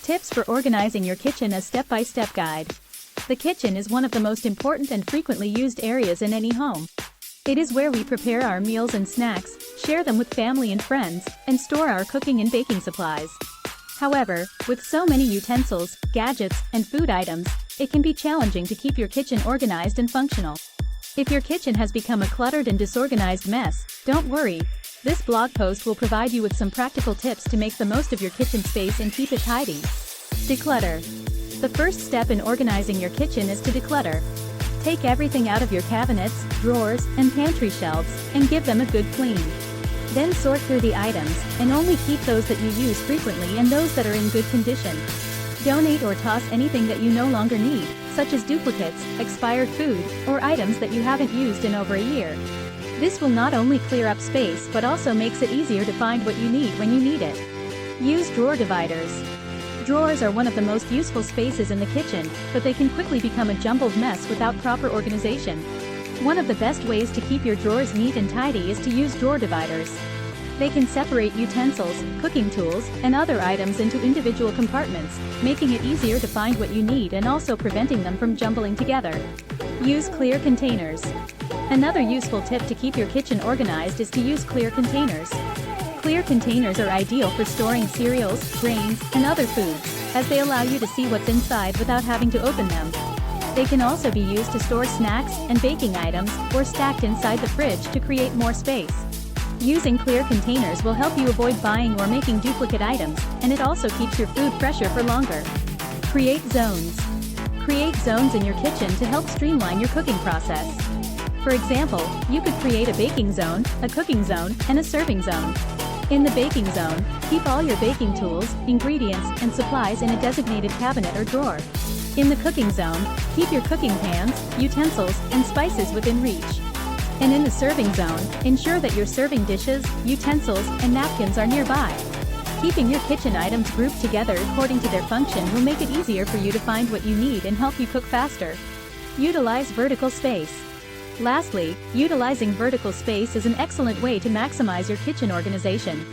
Tips for organizing your kitchen: a step-by-step guide. The kitchen is one of the most important and frequently used areas in any home. It is where we prepare our meals and snacks, share them with family and friends, and store our cooking and baking supplies. However, with so many utensils, gadgets, and food items, it can be challenging to keep your kitchen organized and functional. If your kitchen has become a cluttered and disorganized mess, don't worry. This blog post will provide you with some practical tips to make the most of your kitchen space and keep it tidy. Declutter. The first step in organizing your kitchen is to declutter. Take everything out of your cabinets, drawers, and pantry shelves, and give them a good clean. Then sort through the items, and only keep those that you use frequently and those that are in good condition. Donate or toss anything that you no longer need, such as duplicates, expired food, or items that you haven't used in over a year. This will not only clear up space but also makes it easier to find what you need when you need it. Use drawer dividers. Drawers are one of the most useful spaces in the kitchen, but they can quickly become a jumbled mess without proper organization. One of the best ways to keep your drawers neat and tidy is to use drawer dividers. They can separate utensils, cooking tools, and other items into individual compartments, making it easier to find what you need and also preventing them from jumbling together. Use clear containers. Another useful tip to keep your kitchen organized is to use clear containers. Clear containers are ideal for storing cereals, grains, and other foods, as they allow you to see what's inside without having to open them. They can also be used to store snacks and baking items, or stacked inside the fridge to create more space. Using clear containers will help you avoid buying or making duplicate items, and it also keeps your food fresher for longer. Create zones. Create zones in your kitchen to help streamline your cooking process. For example, you could create a baking zone, a cooking zone, and a serving zone. In the baking zone, keep all your baking tools, ingredients, and supplies in a designated cabinet or drawer. In the cooking zone, keep your cooking pans, utensils, and spices within reach. And in the serving zone, ensure that your serving dishes, utensils, and napkins are nearby. Keeping your kitchen items grouped together according to their function will make it easier for you to find what you need and help you cook faster. Utilize vertical space. Lastly, utilizing vertical space is an excellent way to maximize your kitchen organization.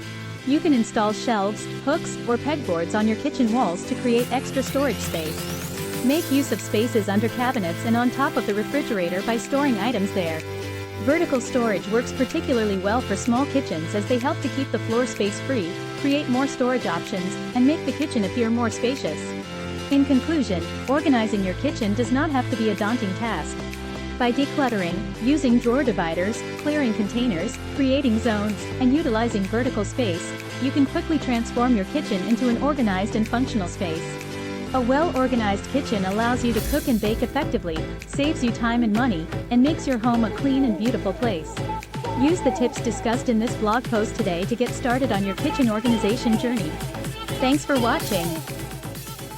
You can install shelves, hooks, or pegboards on your kitchen walls to create extra storage space. Make use of spaces under cabinets and on top of the refrigerator by storing items there. Vertical storage works particularly well for small kitchens as they help to keep the floor space free, create more storage options, and make the kitchen appear more spacious. In conclusion, organizing your kitchen does not have to be a daunting task. By decluttering, using drawer dividers, clearing containers, creating zones, and utilizing vertical space, you can quickly transform your kitchen into an organized and functional space. A well-organized kitchen allows you to cook and bake effectively, saves you time and money, and makes your home a clean and beautiful place. Use the tips discussed in this blog post today to get started on your kitchen organization journey. Thanks for watching.